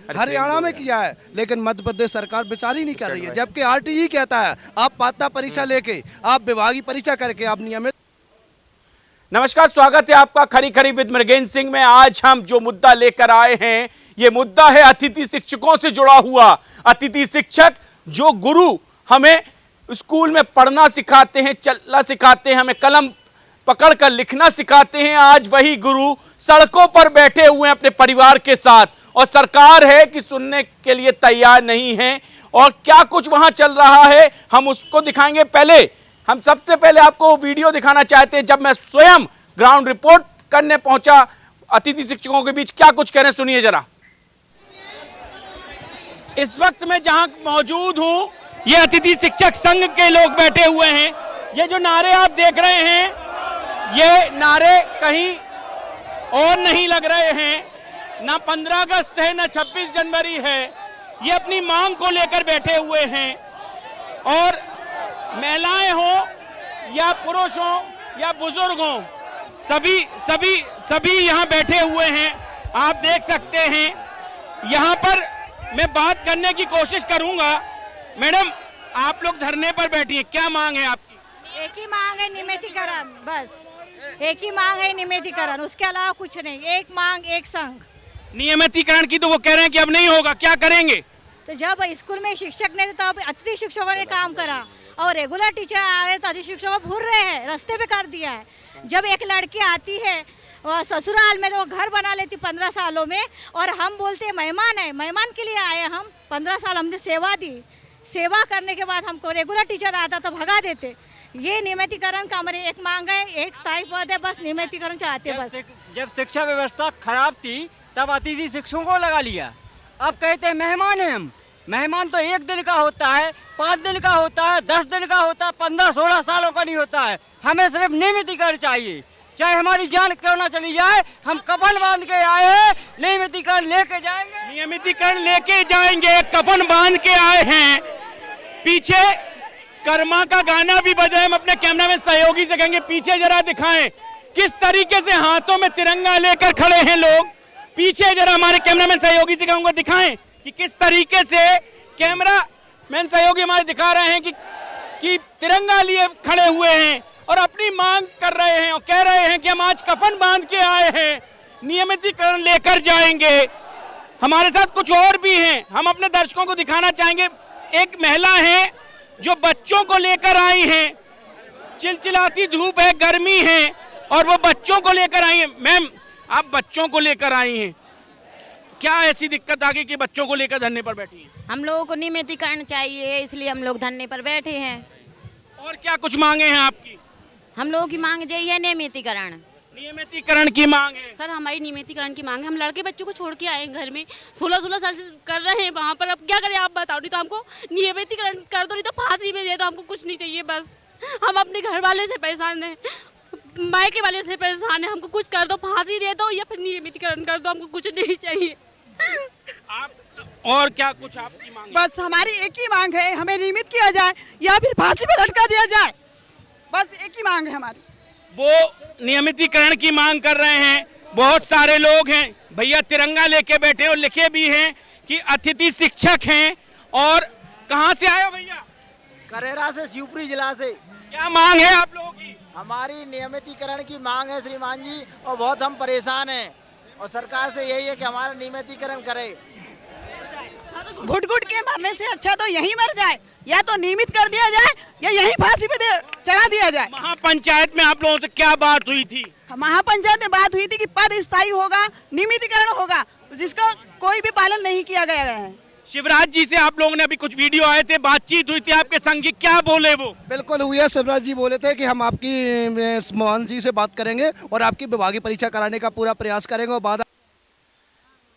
हरियाणा में किया है, लेकिन मध्य प्रदेश सरकार विचार ही नहीं कर रही है। जबकि आरटीई कहता है आप पात्रता परीक्षा लेके, आप विभागीय परीक्षा करके आप नियमित। नमस्कार, स्वागत है आपका खरी खरी विद मृगेंद्र सिंह में। आज हम जो मुद्दा लेकर आए हैं, ये मुद्दा है अतिथि शिक्षकों से जुड़ा हुआ। अतिथि शिक्षक जो गुरु हमें स्कूल में पढ़ना सिखाते हैं, चलना सिखाते हैं, हमें कलम पकड़कर लिखना सिखाते हैं, आज वही गुरु सड़कों पर बैठे हुए हैं अपने परिवार के साथ, और सरकार है कि सुनने के लिए तैयार नहीं है। और क्या कुछ वहां चल रहा है हम उसको दिखाएंगे। हम सबसे पहले आपको वीडियो दिखाना चाहते हैं जब मैं स्वयं ग्राउंड रिपोर्ट करने पहुंचा अतिथि शिक्षकों के बीच। क्या कुछ कह रहे हैं सुनिए जरा। इस वक्त मैं जहां मौजूद हूं, ये अतिथि शिक्षक संघ के लोग बैठे हुए हैं। ये जो नारे आप देख रहे हैं, ये नारे कहीं और नहीं लग रहे हैं। ना 15 अगस्त है, ना 26 जनवरी है। ये अपनी मांग को लेकर बैठे हुए हैं, और महिलाएं हो या पुरुष हो या बुजुर्ग हो, सभी यहाँ बैठे हुए हैं। आप देख सकते हैं। यहाँ पर मैं बात करने की कोशिश करूंगा। मैडम, आप लोग धरने पर बैठी हैं, क्या मांग है आपकी? एक ही मांग है, नियमितीकरण। बस एक ही मांग है, नियमितीकरण, उसके अलावा कुछ नहीं। एक मांग एक संघ। नियमितीकरण की तो वो कह रहे हैं कि अब नहीं होगा, क्या करेंगे? तो जब स्कूल में शिक्षक नहीं थे तो अब अतिथि शिक्षकों ने काम करा, और रेगुलर टीचर आए तो अतिथि शिक्षकों को भूल रहे हैं, रास्ते पे कर दिया है। जब एक लड़की आती है ससुराल में तो वो घर बना लेती 15 सालों में, और हम बोलते हैं मेहमान है, मेहमान के लिए आए हम। 15 साल हमने सेवा दी, सेवा करने के बाद हमको रेगुलर टीचर आता तो भगा देते। ये नियमितीकरण का हमारी एक मांग है, एक स्थायी पद है, बस नियमितीकरण चाहते हैं। बस जब शिक्षा व्यवस्था खराब थी तब अतिथि शिक्षकों को लगा लिया। अब कहते हैं मेहमान हैं हम। मेहमान तो 1 दिन का होता है, 5 दिन का होता है, 10 दिन का होता है, 15-16 सालों का नहीं होता है। हमें सिर्फ नियमितीकरण चाहिए, चाहे हमारी जान क्यों ना चली जाए। हम कफन बांध के आए हैं, नियमितीकरण लेके जाएंगे। नियमितीकरण लेके जाएंगे, कफन बांध के आए हैं। पीछे कर्मा का गाना भी बजा। हम अपने कैमरामैन सहयोगी से कहेंगे पीछे जरा दिखाएं किस तरीके से हाथों में तिरंगा लेकर खड़े हैं लोग। पीछे जरा हमारे कैमरामैन सहयोगी से कहूंगा दिखाएं कि किस तरीके से कैमरामैन सहयोगी हमारे दिखा रहे हैं कि तिरंगा लिए खड़े हुए हैं और अपनी मांग कर रहे हैं, और कह रहे हैं कि हम आज कफन बांध के आए हैं, नियमितीकरण लेकर जाएंगे। हमारे साथ कुछ और भी हैं, हम अपने दर्शकों को दिखाना चाहेंगे। एक महिला है जो बच्चों को लेकर आई हैं, चिलचिलाती धूप है, गर्मी है, और वो बच्चों को लेकर आई हैं। मैम, आप बच्चों को लेकर आई हैं, क्या ऐसी दिक्कत आ गई कि बच्चों को लेकर धरने पर बैठी हैं? हम लोगों को नियमितीकरण चाहिए, इसलिए हम लोग धरने पर बैठे हैं। और क्या कुछ मांगे हैं आपकी? हम लोगों की मांग यही है, नियमितीकरण। नियमितीकरण की मांग है। सर, हमारी नियमितीकरण की मांग है। हम लड़के बच्चों को छोड़ के आए घर में, 16-16 साल से कर रहे हैं वहाँ पर। अब क्या करें आप बताओ। नहीं तो हमको नियमितीकरण कर दो, नहीं तो फांसी में दे दो, हमको कुछ नहीं चाहिए। बस हम अपने घर वाले से परेशान हैं, मायके वाले से परेशान हैं। हमको कुछ कर दो, फांसी दे दो या फिर नियमितीकरण कर दो, हमको कुछ नहीं चाहिए। आप और क्या कुछ आपकी मांग है? बस हमारी एक ही मांग है, हमें नियमित किया जाए या फिर फांसी पे लटका दिया जाए। बस एक ही मांग है हमारी। वो नियमितीकरण की मांग कर रहे हैं। बहुत सारे लोग हैं भैया, तिरंगा लेके बैठे और लिखे भी हैं कि अतिथि शिक्षक हैं। और कहां से आए हो भैया? करेरा से, शिवपुरी जिला से। क्या मांग है आप लोगों की? हमारी नियमितीकरण की मांग है श्रीमान जी, और बहुत हम परेशान हैं, और सरकार से यही है कि हमारा नियमितीकरण करे। घुट घुट के मरने से अच्छा तो यहीं मर जाए, या तो नियमित कर दिया जाए या यहीं फांसी पे चढ़ा दिया जाए। महापंचायत में आप लोगों से क्या बात हुई थी? महापंचायत में बात हुई थी कि पद स्थायी होगा, नियमितीकरण होगा, जिसका कोई भी पालन नहीं किया गया है। शिवराज जी से आप लोगों ने अभी कुछ वीडियो आए थे, बातचीत हुई थी आपके संग की, क्या बोले वो? बिल्कुल हुई है। शिवराज जी बोले थे कि हम आपकी मोहन जी से बात करेंगे और आपकी विभागीय परीक्षा कराने का पूरा प्रयास करेंगे। और बाद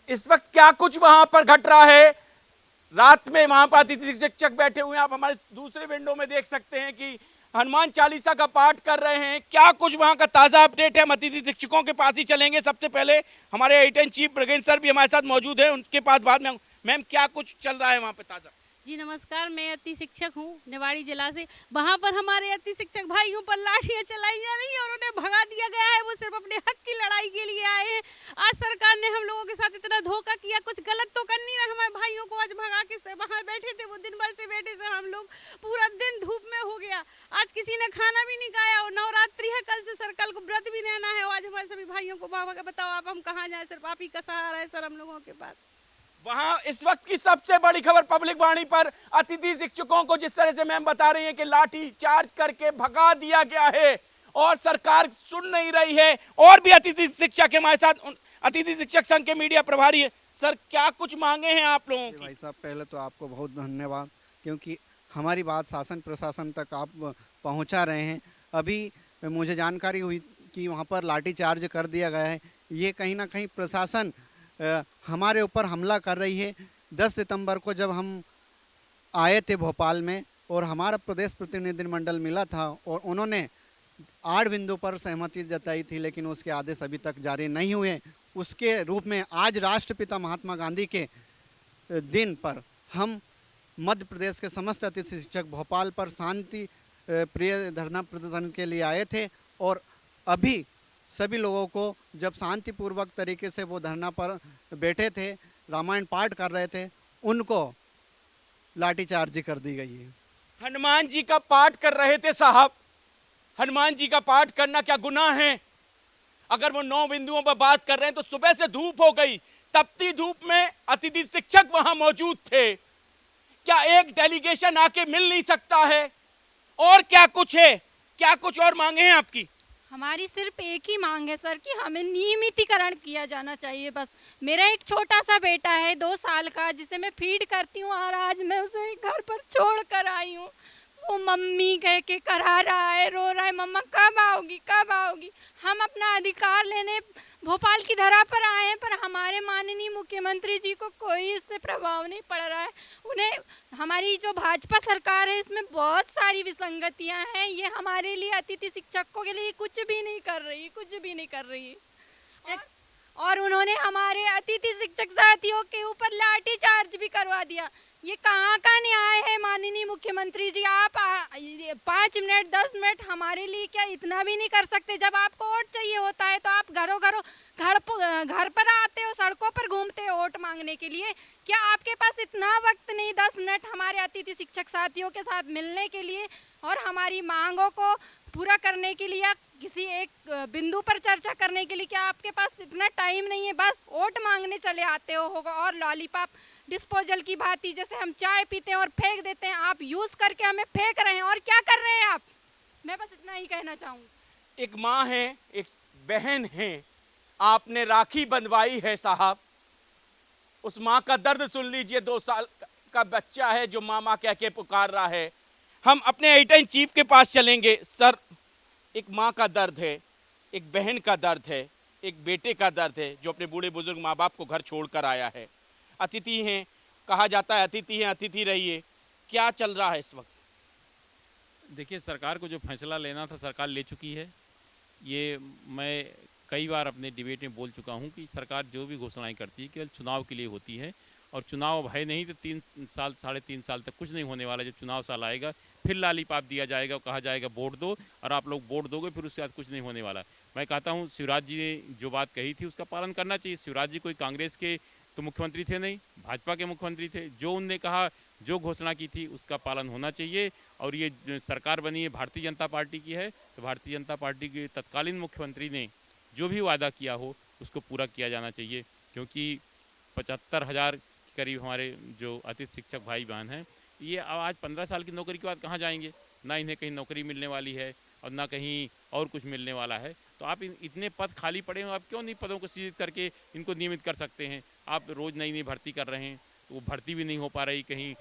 इस वक्त क्या कुछ वहां पर घट रहा है, रात में वहां पर अतिथि शिक्षक बैठे हुए हैं। आप हमारे दूसरे विंडो में देख सकते हैं कि हनुमान चालीसा का पाठ कर रहे हैं। क्या कुछ वहां का ताजा अपडेट है, हम अतिथि शिक्षकों के पास ही चलेंगे। सबसे पहले हमारे editor in chief Mrigendra sir भी हमारे साथ मौजूद है, उनके पास बाद में। मैम, क्या कुछ चल रहा है वहाँ पे ताजा? जी नमस्कार, मैं अति शिक्षक हूँ निवाड़ी जिला से। वहाँ पर हमारे अति शिक्षक भाइयों पर लाठियाँ चलाई जा रही है और उन्हें भगा दिया गया है। वो सिर्फ अपने हक की लड़ाई के लिए आए हैं। आज सरकार ने हम लोगों के साथ इतना धोखा किया, कुछ गलत तो कर नहीं वहां इस वक्त की सबसे बड़ी खबर पब्लिक वाणी पर अतिथि शिक्षकों को जिस तरह से मैम बता रही हैं कि लाठी चार्ज करके भगा दिया गया है और सरकार सुन नहीं रही है। और भी अतिथि शिक्षक के हमारे साथ, अतिथि शिक्षक संघ के मीडिया प्रभारी है। सर, क्या कुछ मांगे हैं आप लोगों की? भाई साहब, पहले तो आपको बहुत धन्यवाद, क्योंकि हमारी बात शासन प्रशासन तक आप पहुंचा रहे हैं। अभी मुझे जानकारी हुई कि वहां पर लाठी चार्ज कर दिया गया है। ये कहीं ना कहीं प्रशासन हमारे ऊपर हमला कर रही है। 10 सितंबर को जब हम आए थे भोपाल में और हमारा प्रदेश प्रतिनिधिमंडल मिला था और उन्होंने 8 बिंदु पर सहमति जताई थी, लेकिन उसके आदेश अभी तक जारी नहीं हुए। उसके रूप में आज राष्ट्रपिता महात्मा गांधी के दिन पर हम मध्य प्रदेश के समस्त अतिथि शिक्षक भोपाल पर शांति प्रिय धरना प्रदर्शन के लिए आए थे और अभी सभी लोगों को जब शांतिपूर्वक तरीके से वो धरना पर बैठे थे, रामायण पाठ कर रहे थे, उनको लाठीचार्ज कर दी गई है। हनुमान जी का पाठ कर रहे थे साहब, हनुमान जी का पाठ करना क्या गुनाह है? अगर वो 9 बिंदुओं पर बात कर रहे हैं तो सुबह से धूप हो गई, तपती धूप में अतिथि शिक्षक वहां मौजूद थे। क्या एक डेलीगेशन आके मिल नहीं सकता है? और क्या कुछ है? क्या कुछ और मांगे हैं आपकी? हमारी सिर्फ एक ही मांग है सर कि हमें नियमितीकरण किया जाना चाहिए। बस मेरा एक छोटा सा बेटा है 2 साल का, जिसे मैं फीड करती हूँ और आज मैं उसे घर पर छोड़ कर आई हूँ। वो मम्मी कह के करा रहा है, रो रहा है, मम्मा कब आओगी कब आओगी। हम अपना अधिकार लेने भोपाल की धरा पर आए हैं, पर हमारे माननीय मुख्यमंत्री जी को कोई इससे प्रभाव नहीं पड़ रहा है। उन्हें हमारी जो भाजपा सरकार है इसमें बहुत सारी विसंगतियां हैं। ये हमारे लिए अतिथि शिक्षकों के लिए कुछ भी नहीं कर रही, कुछ भी नहीं कर रही। और उन्होंने हमारे अतिथि शिक्षक साथियों के ऊपर लाठी चार्ज भी करवा दिया। ये कहाँ का न्याय है माननीय मुख्यमंत्री जी? आप 5 मिनट 10 मिनट हमारे लिए क्या इतना भी नहीं कर सकते? जब आपको वोट चाहिए होता है तो आप घर पर आते हो, सड़कों पर घूमते हो वोट मांगने के लिए। क्या आपके पास इतना वक्त नहीं 10 मिनट हमारे अतिथि शिक्षक साथियों के साथ मिलने के लिए और हमारी मांगों को पूरा करने के लिए, किसी एक बिंदु पर चर्चा करने के लिए? क्या आपके पास इतना टाइम नहीं है? बस वोट मांगने चले आते हो होगा। और लॉलीपॉप डिस्पोजल की भांति जैसे हम चाय पीते हैं और फेंक देते हैं, आप यूज करके हमें फेंक रहे हैं। और क्या कर रहे हैं आप? मैं बस इतना ही कहना चाहूँगी। एक माँ है, एक बहन है, आपने राखी बंधवाई है साहब। उस माँ का दर्द सुन लीजिए। 2 साल का बच्चा है जो मामा कह के पुकार रहा है। हम अपने एडिटर इन चीफ के पास चलेंगे। सर, एक माँ का दर्द है, एक बहन का दर्द है, एक बेटे का दर्द है जो अपने बूढ़े बुजुर्ग माँ बाप को घर छोड़कर आया है। अतिथि हैं, कहा जाता है अतिथि हैं अतिथि रहिए। क्या चल रहा है इस वक्त? देखिए, सरकार को जो फैसला लेना था सरकार ले चुकी है। ये मैं कई बार अपने डिबेट में बोल चुका हूँ कि सरकार जो भी घोषणाएं करती है केवल चुनाव के लिए होती है, और चुनाव है नहीं तो 3 साल 3.5 साल तक कुछ नहीं होने वाला। जब चुनाव साल आएगा फिर लालीपाप दिया जाएगा, कहा जाएगा वोट दो, और आप लोग वोट दोगे, फिर उसके बाद कुछ नहीं होने वाला। मैं कहता हूँ शिवराज जी ने जो बात कही थी उसका पालन करना चाहिए। शिवराज जी कोई कांग्रेस के तो मुख्यमंत्री थे नहीं, भाजपा के मुख्यमंत्री थे। जो उनने कहा, जो घोषणा की थी उसका पालन होना चाहिए। और ये सरकार बनी है भारतीय जनता पार्टी की है, तो भारतीय जनता पार्टी के तत्कालीन मुख्यमंत्री ने जो भी वादा किया हो उसको पूरा किया जाना चाहिए। क्योंकि 75,000 करीब हमारे जो अतिथि शिक्षक भाई बहन हैं, ये आज 15 साल की नौकरी के बाद कहाँ जाएंगे? ना इन्हें कहीं नौकरी मिलने वाली है और ना कहीं और कुछ मिलने वाला है। तो आप इतने पद खाली पड़े हो, आप क्यों नहीं पदों को सृजित करके इनको नियमित कर सकते हैं? आप रोज़ नई भर्ती कर रहे हैं तो वो भर्ती भी नहीं हो पा रही, कहीं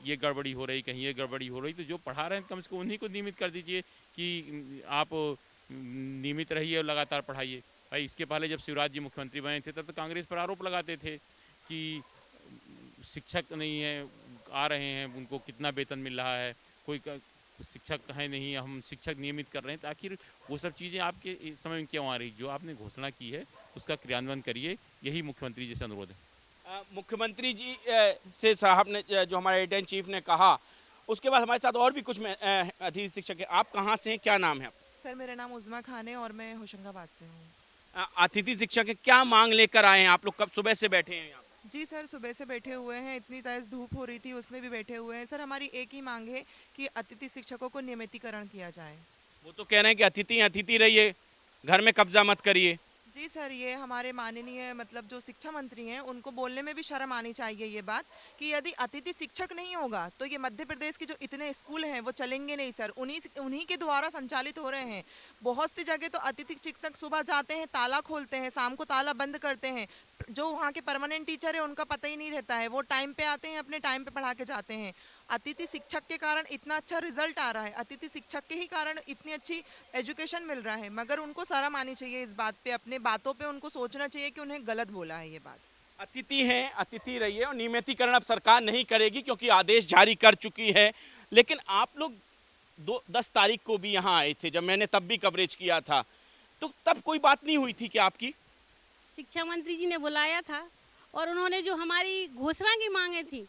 ये गड़बड़ी हो रही, कहीं ये गड़बड़ी हो रही। तो जो पढ़ा रहे हैं कम से कम उन्हीं को नियमित कर दीजिए कि आप नियमित रहिए और लगातार पढ़ाइए। भाई, इसके पहले जब शिवराज जी मुख्यमंत्री बने थे तब तो कांग्रेस पर आरोप लगाते थे कि शिक्षक नहीं है, आ रहे हैं, उनको कितना वेतन मिल रहा है, कोई शिक्षक है नहीं, हम शिक्षक नियमित कर रहे हैं। तो आखिर वो सब चीज़ें आपके इस समय में क्यों आ रही? जो आपने घोषणा की है उसका क्रियान्वयन करिए, यही मुख्यमंत्री जी से अनुरोध है। मुख्यमंत्री जी से साहब ने, जो हमारे एडिटर इन चीफ ने कहा, उसके बाद हमारे साथ और भी कुछ अतिथि शिक्षक हैं। आप कहाँ से हैं, क्या नाम है आपका? सर, मेरा नाम उज़मा खान है और मैं होशंगाबाद से हूँ। अतिथि शिक्षक हैं, क्या मांग लेकर आए हैं आप लोग? कब सुबह से बैठे हैं यहाँ? जी सर, सुबह से बैठे हुए हैं, इतनी तेज़ धूप हो रही थी उसमें भी बैठे हुए हैं। सर, हमारी एक ही मांग है कि अतिथि शिक्षकों को नियमितीकरण किया जाए। वो तो कह रहे हैं कि अतिथि अतिथि रहिए, घर में कब्जा मत करिए। जी सर, ये हमारे माननीय मतलब जो शिक्षा मंत्री हैं उनको बोलने में भी शर्म आनी चाहिए ये बात कि यदि अतिथि शिक्षक नहीं होगा तो ये मध्य प्रदेश के जो इतने स्कूल हैं वो चलेंगे नहीं सर। उन्हीं के द्वारा संचालित हो रहे हैं। बहुत सी जगह तो अतिथि शिक्षक सुबह जाते हैं, ताला खोलते हैं, शाम को ताला बंद करते हैं। जो वहाँ के परमानेंट टीचर है उनका पता ही नहीं रहता है, वो टाइम पे आते हैं, अपने टाइम पे पढ़ा के जाते हैं। अतिथि शिक्षक के कारण इतना अच्छा रिजल्ट आ रहा है, अतिथि शिक्षक के ही कारण इतनी अच्छी एजुकेशन मिल रहा है, मगर उनको शर्म आनी चाहिए इस बात पे, अपने बातों पे उनको सोचना चाहिए कि उन्हें गलत बोला है ये बात। अतिथि हैं, अतिथि रहिए, और नियमितीकरण अब सरकार नहीं करेगी क्योंकि आदेश जारी कर चुकी है। लेकिन आप लोग 10 तारीख को भी यहाँ आए थे, जब मैंने तब भी कवरेज किया था, तो तब कोई बात नहीं हुई थी कि आपकी? शिक्षा मंत्री जी ने बुलाया था और उन्होंने जो हमारी घोषणा की मांगे थी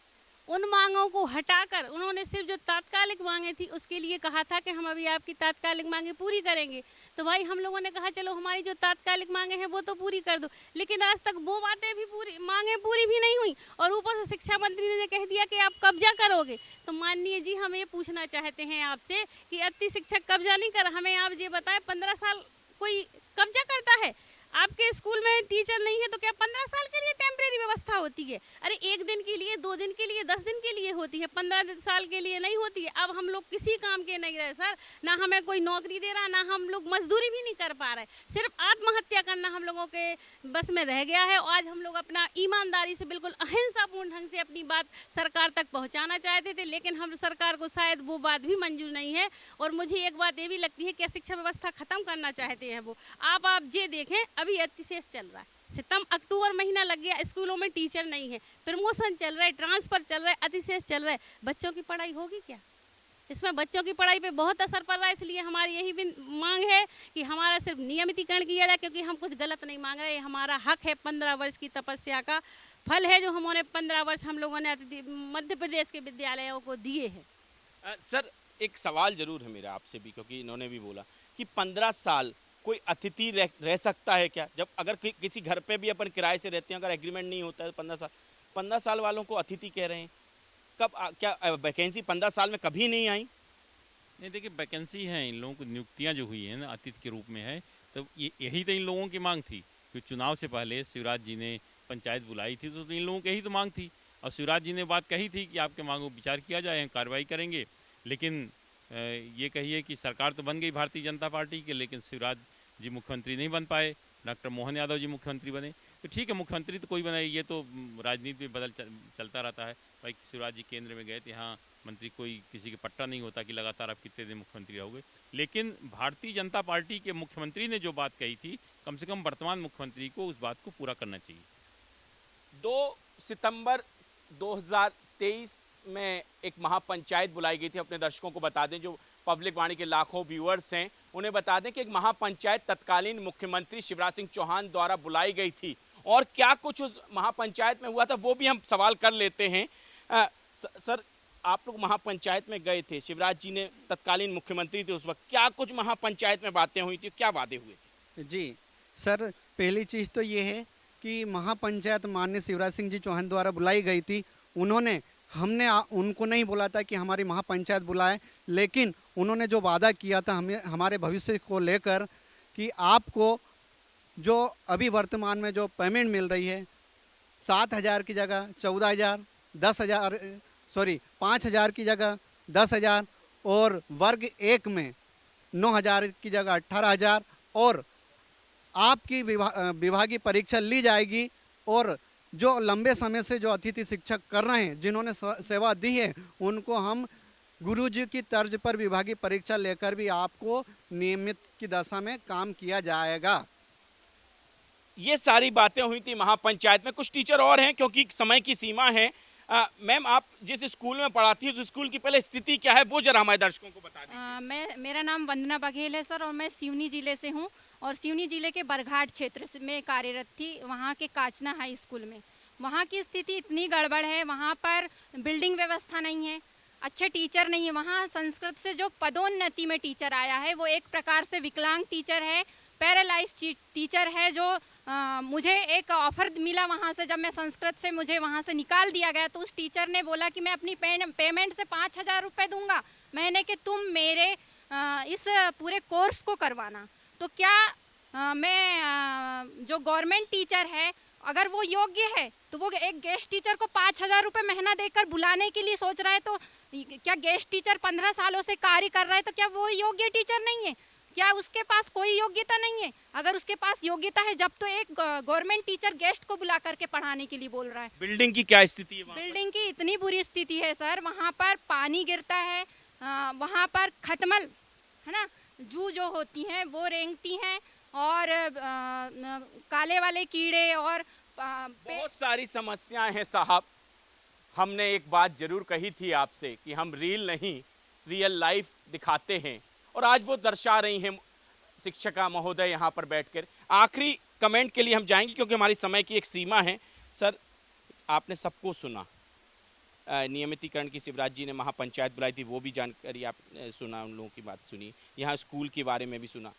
उन मांगों को हटाकर उन्होंने सिर्फ जो तात्कालिक मांगे थी उसके लिए कहा था कि हम अभी आपकी तात्कालिक मांगे पूरी करेंगे। तो भाई हम लोगों ने कहा चलो हमारी जो तात्कालिक मांगे हैं वो तो पूरी कर दो, लेकिन आज तक वो बातें भी मांगे पूरी भी नहीं हुई और ऊपर से शिक्षा मंत्री ने कह दिया कि आप कब्जा करोगे। तो माननीय जी हम ये पूछना चाहते हैं आपसे कि अति शिक्षक कब्जा नहीं कर, हमें आप ये बताएं 15 साल कोई कब्जा करता है? आपके स्कूल में टीचर नहीं है तो क्या 15 साल के लिए टेम्परेरी व्यवस्था होती है? अरे 1 दिन के लिए, 2 दिन के लिए, 10 दिन के लिए होती है, 15 साल के लिए नहीं होती है। अब हम लोग किसी काम के नहीं रहे सर, ना हमें कोई नौकरी दे रहा, ना हम लोग मजदूरी भी नहीं कर पा रहे, सिर्फ आत्महत्या करना हम लोगों के बस में रह गया है। आज हम लोग अपना ईमानदारी से बिल्कुल अहिंसापूर्ण ढंग से अपनी बात सरकार तक पहुँचाना चाहते थे, लेकिन हम सरकार को शायद वो बात भी मंजूर नहीं है। और मुझे एक बात ये भी लगती है कि शिक्षा व्यवस्था ख़त्म करना चाहते हैं वो। आप ये देखें अभी अतिशेष चल रहा है, सितंबर अक्टूबर महीना लग गया, स्कूलों में टीचर नहीं है, प्रमोशन चल रहा है, ट्रांसफर चल रहा है, अतिशेष चल रहा है, बच्चों की पढ़ाई होगी क्या? इसमें बच्चों की पढ़ाई पे बहुत असर पड़ रहा है। इसलिए हमारी यही भी मांग है कि हमारा सिर्फ नियमितीकरण किया जाए, क्योंकि हम कुछ गलत नहीं मांग रहे, हमारा हक है। 15 वर्ष की तपस्या का फल है जो हमने 15 वर्ष हम लोगों ने मध्य प्रदेश के विद्यालयों को दिए हैं। सर एक सवाल जरूर है मेरा आपसे भी, क्योंकि इन्होंने भी बोला कि 15 साल कोई अतिथि रह सकता है क्या? जब अगर किसी घर पे भी अपन किराए से रहते हैं, अगर एग्रीमेंट नहीं होता है तो 15 साल वालों को अतिथि कह रहे हैं। कब क्या वैकेंसी 15 साल में कभी नहीं आई? नहीं, देखिए वैकेंसी है, इन लोगों की नियुक्तियां जो हुई हैं ना अतिथि के रूप में है, तो यही तो इन लोगों की मांग थी कि चुनाव से पहले शिवराज जी ने पंचायत बुलाई थी, तो इन लोगों की यही तो मांग थी। और शिवराज जी ने बात कही थी कि आपके मांगों पर विचार किया जाए, कार्रवाई करेंगे। लेकिन ये कहिए कि सरकार तो बन गई भारतीय जनता पार्टी के, लेकिन शिवराज जी मुख्यमंत्री नहीं बन पाए, डॉक्टर मोहन यादव जी मुख्यमंत्री बने। तो ठीक है, मुख्यमंत्री तो कोई बने, ये तो राजनीति में चलता रहता है। भाई शिवराज जी केंद्र में गए थे, हाँ मंत्री कोई किसी के पट्टा नहीं होता कि लगातार आप कितने दिन मुख्यमंत्री रहोगे। लेकिन भारतीय जनता पार्टी के मुख्यमंत्री ने जो बात कही थी, कम से कम वर्तमान मुख्यमंत्री को उस बात को पूरा करना चाहिए। 2 सितंबर 2023 में एक महापंचायत बुलाई गई थी। अपने दर्शकों को बता दें, जो पब्लिक वाणी के लाखों व्यूअर्स हैं, उन्हें बता दें कि एक महापंचायत तत्कालीन मुख्यमंत्री शिवराज सिंह चौहान द्वारा बुलाई गई थी। और क्या कुछ उस महापंचायत में हुआ था वो भी हम सवाल कर लेते हैं। सर आप लोग महापंचायत में गए थे, शिवराज जी ने तत्कालीन मुख्यमंत्री थे उस वक्त, क्या कुछ महापंचायत में बातें हुई थी, क्या वादे हुए थे? जी सर, पहली चीज़ तो ये है कि महापंचायत माननीय शिवराज सिंह जी चौहान द्वारा बुलाई गई थी। हमने उनको नहीं बोला था कि हमारी महापंचायत बुलाए, लेकिन उन्होंने जो वादा किया था हमें हमारे भविष्य को लेकर कि आपको जो अभी वर्तमान में जो पेमेंट मिल रही है 7,000 की जगह 14,000, 5,000 की जगह 10,000 और वर्ग 1 में 9,000 की जगह 18,000 और आपकी विभागीय परीक्षा ली जाएगी। और जो लंबे समय से जो अतिथि शिक्षक कर रहे हैं, जिन्होंने सेवा दी है, उनको हम गुरुजी की तर्ज पर विभागीय परीक्षा लेकर भी आपको नियमित की दशा में काम किया जाएगा। ये सारी बातें हुई थी महापंचायत में। कुछ टीचर और हैं, क्योंकि समय की सीमा है। मैम आप जिस स्कूल में पढ़ाती है उस स्कूल की पहले स्थिति क्या है वो जरा हमारे दर्शकों को बता दीजिए। मेरा नाम वंदना बघेल है सर, और मैं सिवनी जिले से हूँ और सिवनी जिले के बरघाट क्षेत्र में कार्यरत थी, वहाँ के काचना हाई स्कूल में। वहाँ की स्थिति इतनी गड़बड़ है, वहाँ पर बिल्डिंग व्यवस्था नहीं है, अच्छे टीचर नहीं है। वहाँ संस्कृत से जो पदोन्नति में टीचर आया है वो एक प्रकार से विकलांग टीचर है, पैरालाइज टीचर है। जो मुझे एक ऑफ़र मिला वहाँ से, जब मैं संस्कृत से मुझे वहाँ से निकाल दिया गया, तो उस टीचर ने बोला कि मैं अपनी पेमेंट से 5,000 रुपये दूंगा, मैंने कि तुम मेरे इस पूरे कोर्स को करवाना। तो क्या में जो गवर्नमेंट टीचर है, अगर वो योग्य है तो वो एक गेस्ट टीचर को 5,000 रुपये महीना देकर बुलाने के लिए सोच रहा है, तो क्या गेस्ट टीचर 15 सालों से कार्य कर रहा है तो क्या वो योग्य टीचर नहीं है? क्या उसके पास कोई योग्यता नहीं है? अगर उसके पास योग्यता है, जब तो एक गवर्नमेंट टीचर गेस्ट को बुला करके पढ़ाने के लिए बोल रहा है। बिल्डिंग की क्या स्थिति है वहाँ? बिल्डिंग की इतनी बुरी स्थिति है सर, वहाँ पर पानी गिरता है, वहाँ पर खटमल है ना, जू जो होती हैं वो रेंगती हैं, और काले वाले कीड़े और बहुत सारी समस्याएं हैं साहब। हमने एक बात जरूर कही थी आपसे कि हम रील नहीं रियल लाइफ दिखाते हैं, और आज वो दर्शा रही हैं शिक्षिका महोदय यहाँ पर बैठकर। आखिरी कमेंट के लिए हम जाएंगे क्योंकि हमारी समय की एक सीमा है। सर, आपने सबको सुना, नियमितीकरण की शिवराज जी ने महापंचायत बुलाई थी, वो भी जानकारी आपने सुना, उन लोगों की बात सुनी, यहाँ स्कूल के बारे में भी सुना।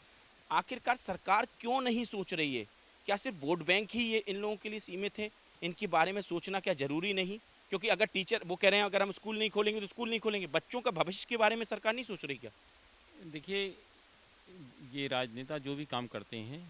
आखिरकार सरकार क्यों नहीं सोच रही है? क्या सिर्फ वोट बैंक ही ये इन लोगों के लिए सीमित है? इनके बारे में सोचना क्या जरूरी नहीं? क्योंकि अगर टीचर वो कह रहे हैं अगर हम स्कूल नहीं खोलेंगे तो स्कूल नहीं खोलेंगे, बच्चों का भविष्य के बारे में सरकार नहीं सोच रही क्या? देखिए, ये राजनेता जो भी काम करते हैं,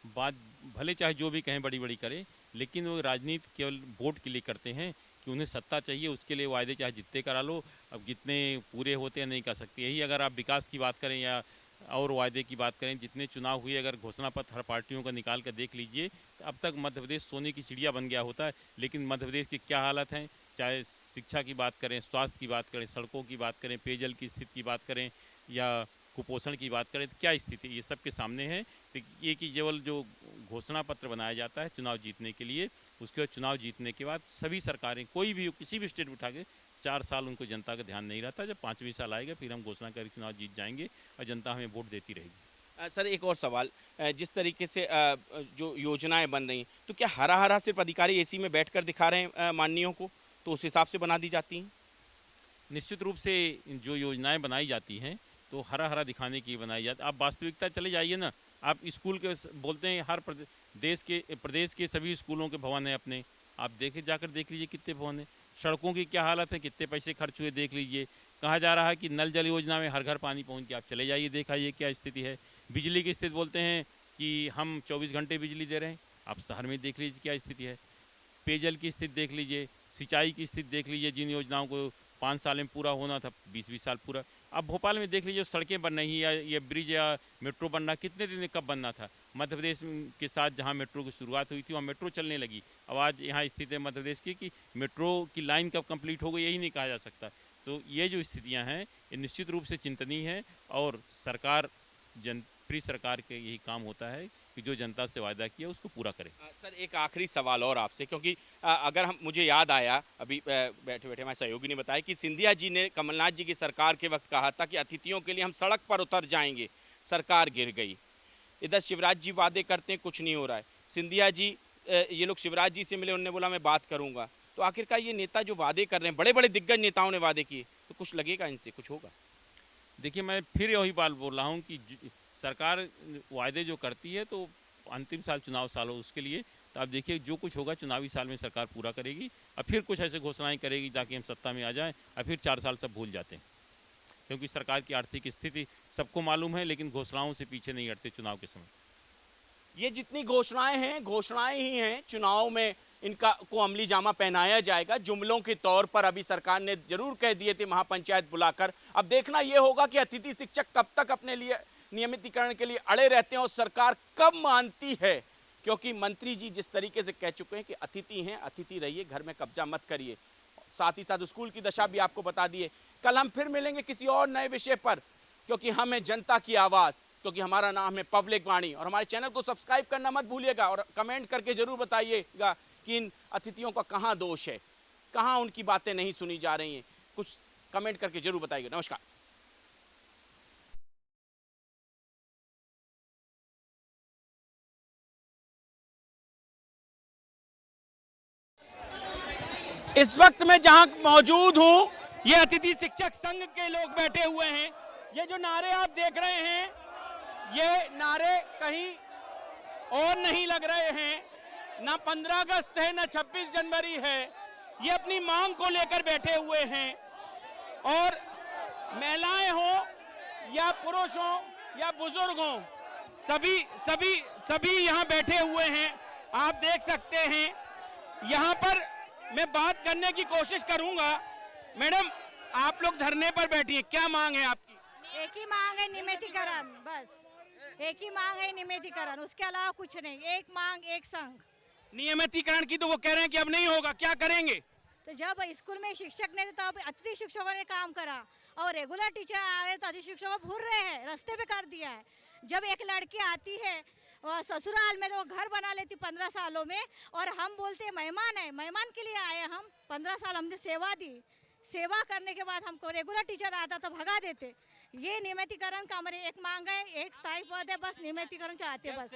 बात भले चाहे जो भी कहें बड़ी बड़ी करे, लेकिन वो राजनीति केवल वोट के लिए करते हैं कि उन्हें सत्ता चाहिए, उसके लिए वायदे चाहे जितने करा लो, अब जितने पूरे होते हैं नहीं कर सकते। यही अगर आप विकास की बात करें या और वायदे की बात करें, जितने चुनाव हुए अगर घोषणा पत्र हर पार्टियों का निकाल कर देख लीजिए, तो अब तक मध्य प्रदेश सोने की चिड़िया बन गया होता है। लेकिन मध्य प्रदेश की क्या हालत है, चाहे शिक्षा की बात करें, स्वास्थ्य की बात करें, सड़कों की बात करें, पेयजल की स्थिति की बात करें या कुपोषण की बात करें, तो क्या स्थिति ये सब के सामने है। तो ये कि केवल जो घोषणा पत्र बनाया जाता है चुनाव जीतने के लिए, उसके बाद चुनाव जीतने के बाद सभी सरकारें कोई भी किसी भी स्टेट उठा के 4 साल उनको जनता का ध्यान नहीं रहता। जब 5वीं साल आएगा फिर हम घोषणा करके चुनाव जीत जाएंगे और जनता हमें वोट देती रहेगी। सर, एक और सवाल, जिस तरीके से जो योजनाएं बन रही हैं, तो क्या हरा हरा सिर्फ अधिकारी एसी में बैठकर दिखा रहे हैं माननीयों को, तो उस हिसाब से बना दी जाती हैं? निश्चित रूप से जो योजनाएं बनाई जाती हैं तो हरा हरा दिखाने की बनाई जाती। आप वास्तविकता चले जाइए ना, आप स्कूल के बोलते हैं हर प्रदेश के सभी स्कूलों के भवन हैं अपने, आप जाकर देख लीजिए कितने भवन हैं। सड़कों की क्या हालत है, कितने पैसे खर्च हुए देख लीजिए। कहा जा रहा है कि नल जल योजना में हर घर पानी पहुंच गया, आप चले जाइए दिखाइए क्या स्थिति है। बिजली की स्थिति बोलते हैं कि हम 24 घंटे बिजली दे रहे हैं, आप शहर में देख लीजिए क्या स्थिति है। पेयजल की स्थिति देख लीजिए, सिंचाई की स्थिति देख लीजिए, जिन योजनाओं को 5 साल में पूरा होना था 20-20 साल पूरा। अब भोपाल में देख लीजिए सड़कें बन रही या ये ब्रिज या मेट्रो बनना कितने दिन कब बनना था। मध्य प्रदेश के साथ जहां मेट्रो की शुरुआत हुई थी वहाँ मेट्रो चलने लगी। अब आज यहाँ स्थिति है मध्य प्रदेश की कि मेट्रो की लाइन कब कंप्लीट हो गई यही नहीं कहा जा सकता। तो ये जो स्थितियाँ हैं ये निश्चित रूप से चिंतनीय है, और सरकार जनप्रिय सरकार के यही काम होता है कि जो जनता से वायदा किया उसको पूरा करें। सर, एक आखिरी सवाल और आपसे, क्योंकि अगर मुझे याद आया अभी बैठे बैठे हमारे सहयोगी ने बताया कि सिंधिया जी ने कमलनाथ जी की सरकार के वक्त कहा था कि अतिथियों के लिए हम सड़क पर उतर जाएंगे, सरकार गिर गई। इधर शिवराज जी वादे करते हैं, कुछ नहीं हो रहा है। सिंधिया जी ये लोग शिवराज जी से मिले, उन्होंने बोला मैं बात करूंगा। तो आखिरकार ये नेता जो वादे कर रहे हैं, बड़े बड़े दिग्गज नेताओं ने वादे किए, तो कुछ लगेगा इनसे, कुछ होगा? देखिए, मैं फिर वही बात बोल रहा हूँ कि सरकार वायदे जो करती है तो अंतिम साल चुनाव साल हो उसके लिए, तो आप देखिए जो कुछ होगा चुनावी साल में सरकार पूरा करेगी और फिर कुछ ऐसे घोषणाएं करेगी ताकि हम सत्ता में आ जाएं और फिर 4 साल सब भूल जाते हैं। क्योंकि सरकार की आर्थिक स्थिति सबको मालूम है, लेकिन घोषणाओं से पीछे नहीं हटते चुनाव के समय। ये जितनी घोषणाएं हैं, घोषणाएं ही हैं। चुनाव में इनका को अमली जामा पहनाया जाएगा। जुमलों के तौर पर अभी सरकार ने जरूर कह दिए थे महापंचायत बुलाकर। अब देखना ये होगा कि अतिथि शिक्षक कब तक अपने लिए नियमितीकरण के लिए अड़े रहते हैं और सरकार कब मानती है। क्योंकि मंत्री जी जिस तरीके से कह चुके हैं कि अतिथि हैं, अतिथि रहिए, घर में कब्जा मत करिए। साथ ही साथ स्कूल की दशा भी आपको बता दिए। कल हम फिर मिलेंगे किसी और नए विषय पर, क्योंकि हम हैं जनता की आवाज़, क्योंकि हमारा नाम है पब्लिक वाणी। और हमारे चैनल को सब्सक्राइब करना मत भूलिएगा और कमेंट करके जरूर बताइएगा कि इन अतिथियों का कहाँ दोष है, कहाँ उनकी बातें नहीं सुनी जा रही हैं। कुछ कमेंट करके जरूर बताइएगा। नमस्कार। इस वक्त मैं जहां मौजूद हूं, ये अतिथि शिक्षक संघ के लोग बैठे हुए हैं। ये जो नारे आप देख रहे हैं, ये नारे कहीं और नहीं लग रहे हैं। ना 15 अगस्त है, ना 26 जनवरी है। ये अपनी मांग को लेकर बैठे हुए हैं। और महिलाएं हो या पुरुष हो या बुजुर्ग हो, सभी सभी सभी यहाँ बैठे हुए हैं, आप देख सकते हैं। यहाँ पर मैं बात करने की कोशिश करूंगा। मैडम, आप लोग धरने पर बैठी हैं, क्या मांग है आपकी? एक ही मांग है, नियमितीकरण, बस एक ही मांग है, नियमितीकरण, उसके अलावा कुछ नहीं। एक मांग एक संघ। नियमितीकरण की तो वो कह रहे हैं कि अब नहीं होगा, क्या करेंगे? तो जब स्कूल में शिक्षक नहीं थे तो अब अतिथि शिक्षकों ने काम करा, और रेगुलर टीचर आए तो अतिथि शिक्षकों को भूल रहे हैं, रास्ते पे कर दिया है। जब एक लड़की आती है ससुराल में तो वो घर बना लेती 15 सालों में, और हम बोलते हैं मेहमान है, मेहमान के लिए आए हम। 15 साल हमने सेवा दी, सेवा करने के बाद हमको रेगुलर टीचर आता तो भगा देते। ये नियमितीकरण का हमारी एक मांग है, एक स्थायी पद है, बस नियमितीकरण चाहते हैं बस।